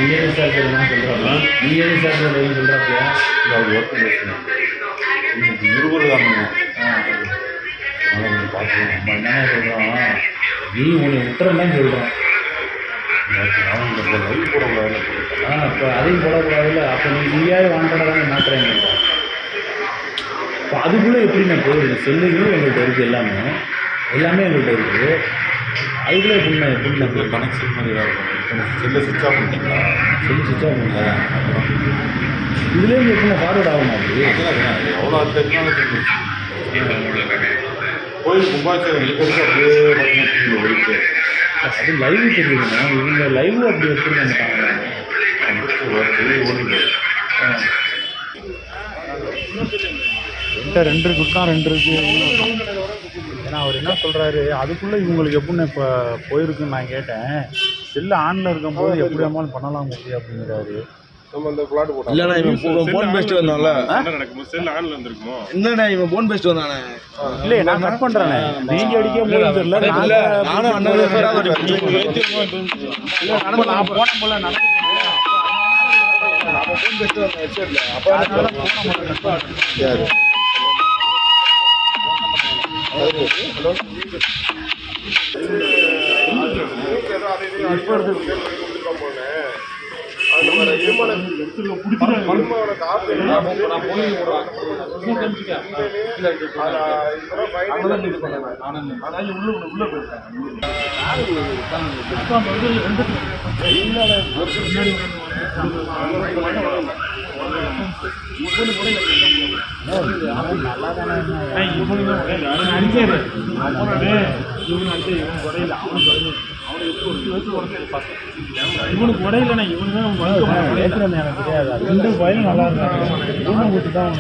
நீங்கள் சார் சொல்லணும் சொல்கிறாங்க. நீங்கள் சார் சொல்கிறீங்க சொல்கிறாப்பியா? இல்லை அது ஒர்க்கு பேசுகிறேன். இன்னைக்கு 20 தானுங்க. அதனால் கொஞ்சம் பார்த்துக்கணும். நம்ம என்னென்ன சொல்கிறோம், நீ உன்னை விட்டுறேன்னு சொல்கிறோம். அவன் இந்த லைவ் போடக்கூடாது. இப்போ அதையும் போடக்கூடாதுல்ல. அப்போ நீயாவது வாண்டடாக தானே மாற்றுறீங்க. இப்போ அதுக்குள்ளே எப்படி நான் போயிடுது? செல்லுகளும் எங்கள்கிட்ட இருக்குது, எல்லாமே எங்கள்கிட்ட இருக்குது. அதுக்குள்ளே எப்படின்னா கனெக்ஷன் மாதிரி ஏதாவது இருக்கும். செல்லை சுவிட்ச் ஆஃப் பண்ணிட்டீங்களா? செல்லு சுவிட்ச் ஆஃப் பண்ணிங்களா? இதுலேருந்து எப்படின்னா ஃபார்வர்ட் ஆகும் அப்படி? எவ்வளோ டெக்னாலஜி கோயில் கும்பாச்சேரி இருக்கிறது அப்படியே பார்த்தீங்கன்னா ஒழிக்கு அது லைவ் தெரியுதுண்ணா. இவங்க லைவ் அப்படி எப்படி பண்ணிட்டாங்க? ஓடிட்டு என்கிட்ட 2 இருக்குதான், 2 இருக்குது. ஏன்னா அவர் என்ன சொல்கிறாரு, அதுக்குள்ளே இவங்களுக்கு எப்படின்னு இப்போ போயிருக்குன்னு நான் கேட்டேன். செல்லு ஆனில் இருக்கும்போது எப்படி வேணாலும் பண்ணலாம் முடியும் அப்படிங்கிறாரு. நம்ம அந்த பிளாட் போட்டோம். இல்லண்ணா இவன் ஃபோன் பேசிட்டு வந்தான்ல. நடக்கும் செல் ஆன்ல இருந்திருக்குமோ? இல்லண்ணா இவன் ஃபோன் பேசிட்டு வந்தானே. இல்லை நான் கட் பண்ணுறேனே. நீங்க அடிக்க முடியல. நானும் அண்ணன் இல்லை நான் போன போல நடந்து ஃபோன் பேசிட்டு வந்தேன் ஹெட்செட்ல. அப்போ இவனுக்கு உடையிலண்ணா. இவனுக்கு எனக்கு தெரியாது. 2 பையன் நல்லா இருக்காங்க. ரூமை கொடுத்து தான்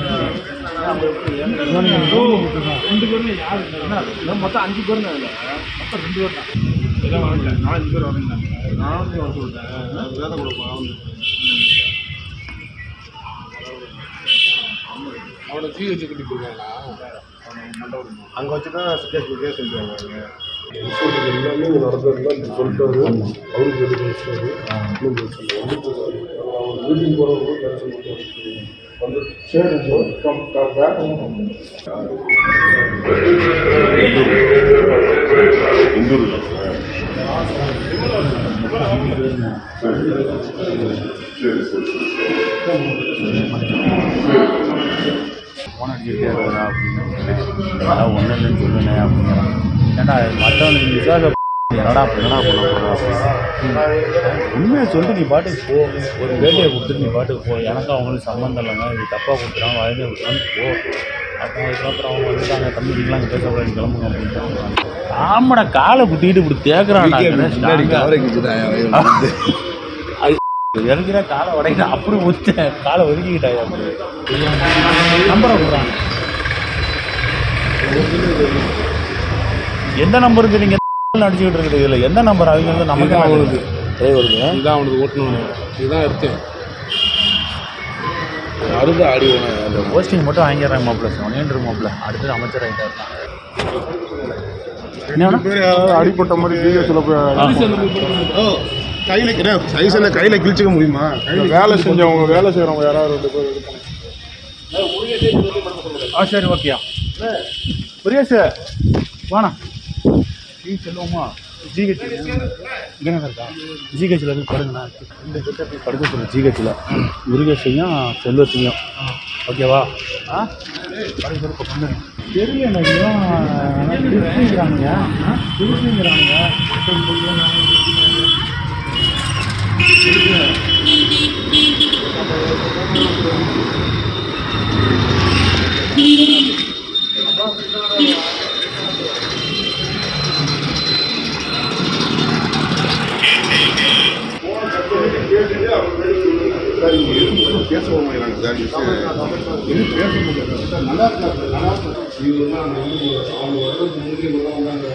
2 பேருமே யாரு மொத்தம் 5 பேர் தான். மொத்தம் 2 பேர் தான். எல்லாம் வரல. 4 பேர் வரல. நானும் வர சொல்லிட்டேன். வேலை கொடுப்பேன். அவனை ஜி வச்சு கட்டி போயிருக்காங்களா? அங்கே வச்சு தான் கேஸ் செஞ்சுருவாங்க. எல்லாமே நடந்ததுலாம் சொல்லிட்டாரு. அவருக்கு எது பேசுறாரு வீட்டுக்கு போகிறவங்க கேன்சல் பண்ணுறாரு. சரி இந்தூர் சரி ஃபோன் அடிச்சுட்டே இருக்கா அப்படின்னு அதான் ஒன்றும் இல்லைன்னு சொல்லுனே அப்படிங்கிறான். ஏன்டா மற்றவனுக்கு விசுவாசம் என்னடா பண்ண போகிறோம்? உண்மையை சொல்லிட்டு நீ பாட்டுக்கு போ. ஒரு வேலையை கொடுத்துட்டு நீ பாட்டுக்கு போ. எனக்கு அவங்களுக்கு சம்மந்தம் இல்லைங்க. இது தப்பாக கொடுத்துறாங்க, வயதே கொடுத்துறான்னு போ. அதுக்கப்புறம் அவங்க வந்துட்டாங்க, தம்பிங்களாம் அங்கே பேசக்கூடாது, கிளம்புங்க அப்படின்னு சொல்லுவாங்க. ஆமாடா காலை குட்டிக்கிட்டு இப்படி தேக்குறான். இறங்கினா காலை உடைக்கிட்ட அப்படி ஒத்தேன். காலை ஒதுக்கிக்கிட்டாயா அப்படி நம்பரை கொடுறாங்க. எந்த நம்பருக்கு நீங்கள் அடிச்சுக்கிட்டு இருக்குது? இல்லை எந்த நம்பர் அவங்க வந்து நமக்கு அவனுக்கு வருது. இதுதான் அவனுக்கு ஓட்டணும். இதுதான் இருக்கேன். அறுத ஆடி அந்த போஸ்டிங் மட்டும் வாங்கிடுறாங்க மாப்பிள்ள. சொன்னேன் மாப்பிள்ள அடுத்தது அமைச்சர் ஆகிட்டார். அடிப்பட்ட மாதிரி கையில் சைஸில் கையில் கிழிச்சிக்க முடியுமா? வேலை செஞ்சவங்க வேலை செய்கிறவங்க யாராவது 2 பேர் இது பண்ண. சரி ஓகேயா. புரியாது சார் வாண்ணா. சொல்லுவோமா? ஜிஹெச் இங்கே இருக்கா? ஜிஹெச்சில் போய் படுங்கண்ணா. இந்த கிட்ட போய் படுக்க சொல்லு. ஜிஹெச்சில் முருகேஷையும் செல்வத்தையும் ஓகேவா? படுக்க சொல்லி பண்ணுங்க. தெரியல திருச்சிங்கிறானுங்க. பேசுவோம் சார். இது பேச முடியாது. நல்லா இருக்காங்க. இவங்கெல்லாம் அவங்க வருடத்துக்கு முன்னாடி வந்தாங்க.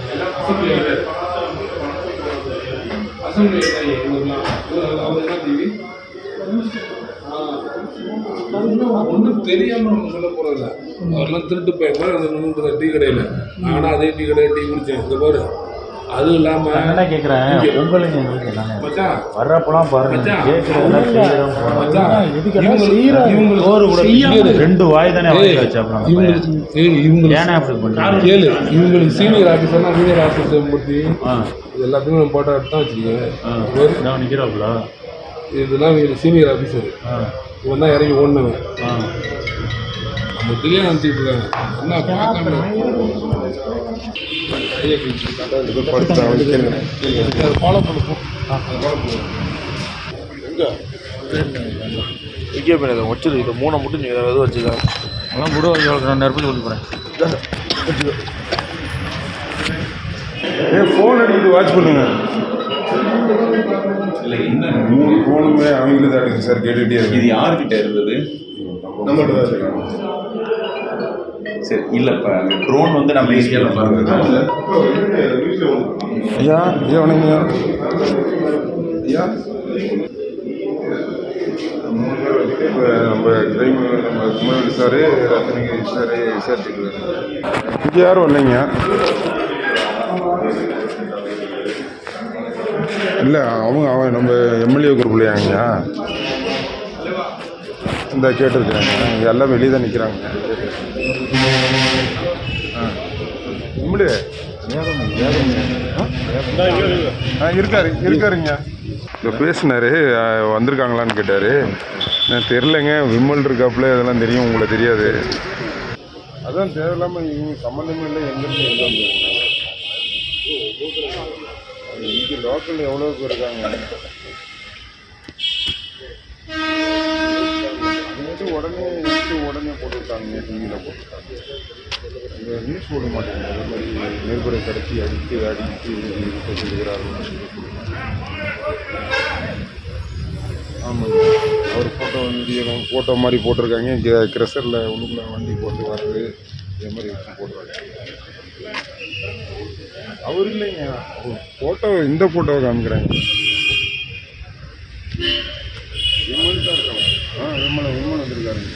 அசம்பிளி ஒன்றும் தெரியாமல் நம்ம சொல்ல போகிறதில்ல. அவரெல்லாம் திருட்டு போய் டீ கடையில் நானும் அதே டீ கடையில் டீ குடித்தேன். இந்த பாரு அதுவும் இல்லாம நான் என்ன கேட்குறேன் உங்களுக்கு எங்களுக்கு என்னங்க மச்சான், வர்றப்பெல்லாம் பாருங்க மச்சான். கேட்குறதெல்லாம் செய்கிறோம் மச்சான், இவங்களுக்கு சோறு கூட ரெண்டு வாய் தானே வாயிலாச்சு அப்புறம் இவங்களுக்கு ஏன்னா அப்படி பண்ணுறாங்க கேளு, இவங்களுக்கு சீனியர் ஆஃபீஸர்னா சீனியர் ஆஃபீஸர் பற்றி இது எல்லாத்தையுமே நம்ம போட்டோ எடுத்து தான் வச்சுக்கோங்க. நான் நிற்கிறாப்புல இதெல்லாம் இவங்களுக்கு சீனியர் ஆஃபீஸர் இவன் தான் இறங்கி ஓடினவன். நம்ம தெரியாது நினச்சிட்டு இருக்காங்க என்ன பார்க்காம ஃபாலோ பண்ணுவோம். விக்கே பண்ணி வச்சுரு இது 3 மட்டும் நீங்கள் எதாவது வச்சுக்கலாம். அதெல்லாம் கூட நான் நெருப்பி சொல்லி போகிறேன். ஃபோன் அடிக்கிட்டு வாட்ச் பண்ணுங்க. இல்லை என்ன 3 ஃபோனுமே அவங்களுக்கு தான் இருக்குது சார். கேட்டுகிட்டே இது இருக்கு. யார்கிட்ட இருந்தது? நம்மகிட்ட தான் சார். சரி இல்லை இப்போ ட்ரோன் வந்து நம்ம ஏரியாவில் பாருங்க. ஐயா ஐயா வணக்கங்க ஐயா. 3 பேர் வச்சுட்டு இப்போ நம்ம கிரைம் நம்ம குமாரவேல் சார் ரத்தனகிரி சார் விசாரிச்சுருக்காரு. இங்கே யாரும் இல்லைங்க. இல்லை அவன் நம்ம எம்எல்ஏ குரூப்லையாங்கய்யா இந்த கேட்டிருக்கிறாங்க. எல்லாம் வெளியே தான் நிற்கிறாங்க. எம்எல்ஏ இருக்காருங்க. இப்போ பேசினார் வந்திருக்காங்களான்னு கேட்டார். நான் தெரிலங்க, விமல் இருக்காப்புல இதெல்லாம் தெரியும், உங்களை தெரியாது. அதான் தேவையில்லாமல் இவங்க சம்மந்தமே இல்லை. எங்கேருந்து எங்கே வந்துருங்க இங்கே லோக்கல் எவ்வளோ பேர் இருக்காங்க. உடனே போட்டுவிட்டாங்க, டிவியில் போட்டுவிட்டாங்க. இந்த நியூஸ் போட மாட்டேங்க. அதே மாதிரி மேற்படை கடத்தி அடித்து சொல்லுகிறார்கள். ஆமாங்க, அவர் ஃபோட்டோ மாதிரி போட்டிருக்காங்க. கிரஷரில் உள்ளுக்குள்ள வண்டி போட்டு வர்றது இதே மாதிரி வச்சு போட்டுருக்காங்க. அவர் இல்லைங்க, ஃபோட்டோ இந்த ஃபோட்டோவை காமிக்கிறாங்க. விமல் தான் இருக்காங்க. விமல் வந்திருக்காருங்க.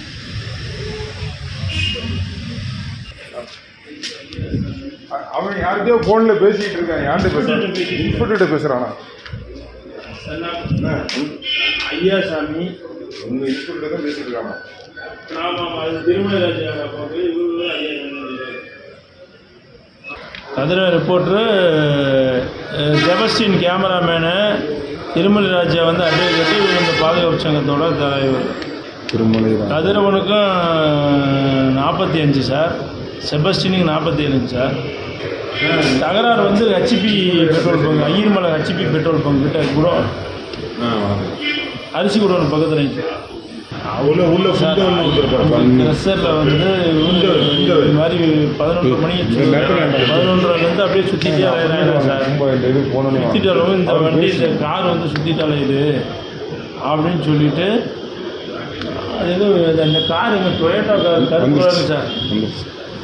அவன் யார்கிட்டயோ ஃபோனில் பேசிகிட்டு இருக்கான். யார்கிட்ட பேசுகிறான்? இன்ஸ்பெக்டர்கிட்ட பேசுகிறானா? ஐயா சாமி உங்கள் இன்ஸ்பெக்டர் தான் பேசிட்டு இருக்காங்க. ஆமாம், அது திருமலைராஜா கதிர reporter Sebastian cameraman Thirumalai Raja வந்து அட்வொகேட்டு. இவர் இந்த பாதுகாப்பு சங்கத்தோட தலைவர். திருமலை கதிரவனுக்கும் 45 சார், செபஸ்டினுக்கு 47 சார். தகராறு வந்து HP petrol bunk, Ayyarmalai HP petrol bunk கிட்ட கூட அரிசி கூட ஒன்று பக்கத்தில் உள்ள ப்ரெஷரில் வந்து இது மாதிரி 11 மணி 11:30 அப்படியே சுற்றிட்டே அலையிறாங்க சார். சுற்றிட்டு அளவு இந்த வண்டி இந்த கார் வந்து சுற்றிட்டாலே இது அப்படின்னு சொல்லிட்டு அது எதுவும் அந்த கார் எங்கள் டொயோட்டா கார் கருப்பு சார்.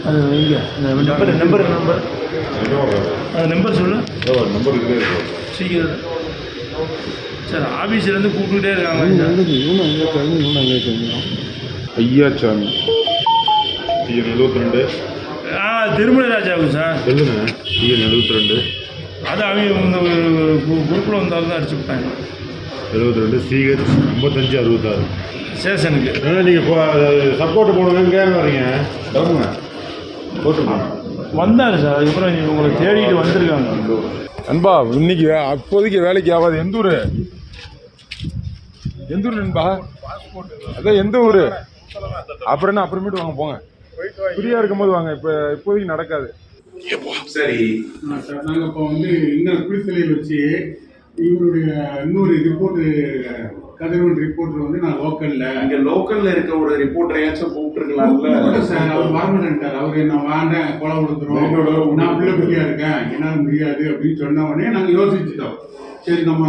அது இங்கே நம்பர் அது நம்பர் சொல்லு சீக்கிரம் சார். ஆஃபீஸ்லேருந்து கூப்பிட்டுக்கிட்டே இருக்காங்க. ஐயா சாமி 72 திருமலை ராஜாவுக்கு சார் சொல்லுங்க. 72 அது அவங்க இந்த குரூப்பில் வந்தாலும் தான் அடிச்சு விட்டாங்க. 72 CH 5566 ஸ்டேஷனுக்கு. நீங்கள் இப்போ சப்போர்ட் போடுங்கன்னு கேட்க வரீங்க. சொல்லுங்க போட்டுருக்கோம். வந்தாங்க சார். அதுக்கப்புறம் உங்களை தேடிட்டு வந்திருக்காங்க. நண்பா இன்னைக்கு அப்போதைக்கு வேலைக்கு ஆகாது. எந்த ஊர் நண்பா? அதான் எந்த ஊர்? அப்புறம் என்ன, அப்புறமேட்டு வாங்க போங்க. ஃப்ரீயாக இருக்கும்போது வாங்க. இப்போதைக்கு நடக்காது. சரி, நாங்கள் இப்போ வந்து இன்னும் குளித்தலையில் வச்சு இவருடைய இன்னொரு ரிப்போர்ட்டு கதிரவன் ரிப்போர்ட்டர் வந்து நான் லோக்கலில் இங்கே லோக்கலில் இருக்க ஒரு ரிப்போர்ட்டரையாச்சும் கூப்பிட்டுருக்கலாம்ல சார். அவர் வரமாட்டேன்ட்டார். அவரு நான் வேண்டேன், கொலை கொடுத்துருவோம், நான் பிள்ளை பிள்ளையா இருக்கேன், என்னால் முடியாது அப்படின்னு சொன்ன உடனே நாங்கள் யோசிச்சுட்டோம். சரி நம்ம